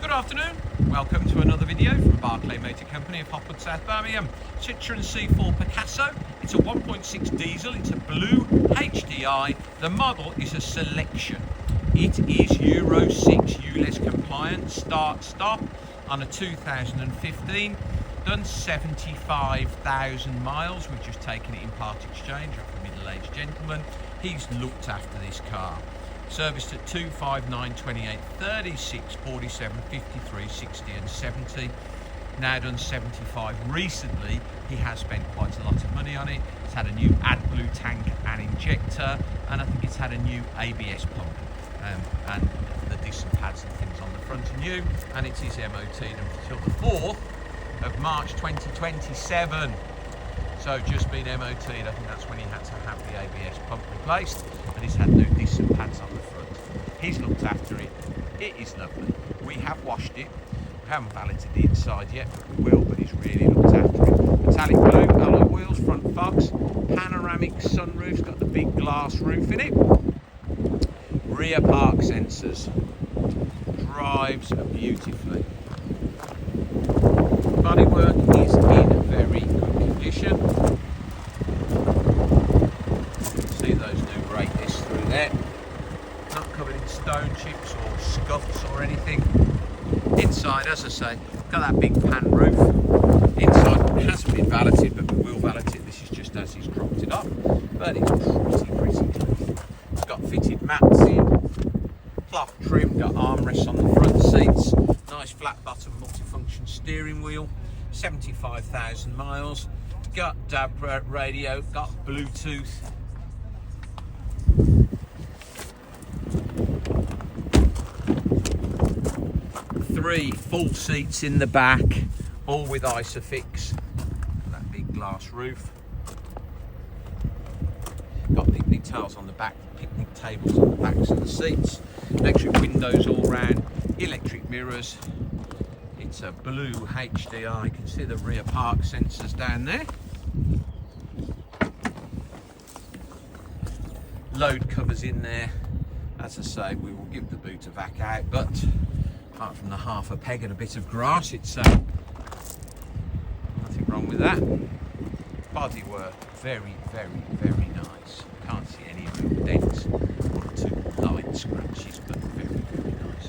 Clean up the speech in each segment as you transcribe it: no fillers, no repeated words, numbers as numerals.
Good afternoon, welcome to another video from Barclay Motor Company of Hopwood, South Birmingham. Citroen C4 Picasso. It's a 1.6 diesel, it's a BlueHDi. The model is a selection. It is Euro 6 ULEZ compliant, start-stop on a 2015. Done 75,000 miles. We've just taken it in part exchange off a middle-aged gentleman. He's looked after this car. Serviced at 259, 28, 36, 47, 53, 60 and 70. Now done 75. Recently he has spent quite a lot of money on it. It's had a new AdBlue tank and injector, and I think it's had a new ABS pump, and the disc pads and things on the front are new, and it is MOT'd until the 4th of March 2027. So just been MOT'd, I think that's when he had to have the ABS pump replaced, and he's had new disc pads on the front. He's looked after it. It is lovely. We have washed it. We haven't valeted the inside yet, but we will, but he's really looked after it. Metallic blue, alloy wheels, front fogs, panoramic sunroof's got the big glass roof in it. Rear park sensors. Drives beautifully. Bodywork is in very good condition. See those new brake discs through there. Not covered in stone chips or scuffs or anything. Inside, as I say, got that big pan roof. Inside hasn't been valeted, but we will valet it. This is just as he's dropped it up, but it's pretty clean. It's got fitted mats in, cloth trim, got armrests on the front seats, nice flat bottom multifunction steering wheel, 75,000 miles, got DAB radio, got Bluetooth. Three full seats in the back, all with Isofix. That big glass roof. Got picnic tails on the back, picnic tables on the backs of the seats. Electric windows all round, electric mirrors. It's a BlueHDi. You can see the rear park sensors down there. Load covers in there. As I say, we will give the boot a vac out, but apart from the half a peg and a bit of grass, it's nothing wrong with that. Bodywork, very, very, very nice. Can't see any real dents, one or two light scratches, but very, very nice.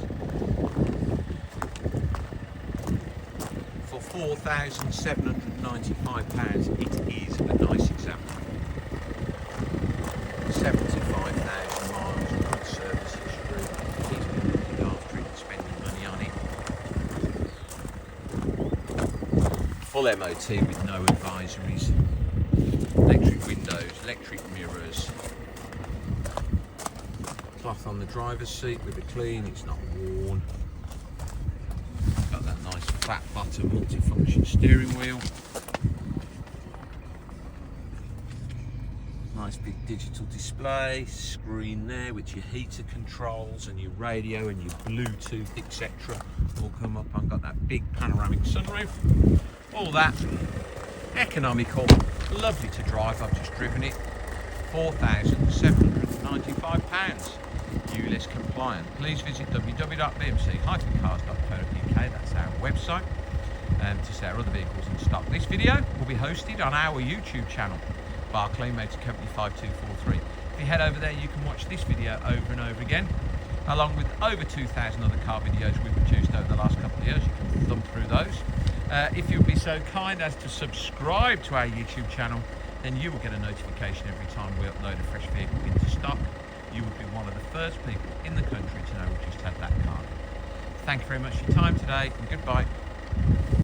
For £4,795, it is a nice example. 75,000 miles, good service history. He's been looking after it and spending money on it. Full MOT with no advisories. Electric windows, electric mirrors. Cloth on the driver's seat with a clean, it's not worn. Got that nice flat bottom multifunction steering wheel. Nice big digital display, screen there with your heater controls and your radio and your Bluetooth, etc. all come up. I've got that big panoramic sunroof. All that economical, lovely to drive. I've just driven it. £4,795. ULEZ compliant. Please visit www.bmc-cars.co.uk. That's our website to see our other vehicles in stock. This video will be hosted on our YouTube channel, Barclay Motor Company 5243. If you head over there, you can watch this video over and over again, along with over 2,000 other car videos we've produced over the last couple of years. You can thumb through those. If you'll be so kind as to subscribe to our YouTube channel, then you will get a notification every time we upload a fresh vehicle into stock. You will be one of the first people in the country to know we just had that car. Thank you very much for your time today, and goodbye.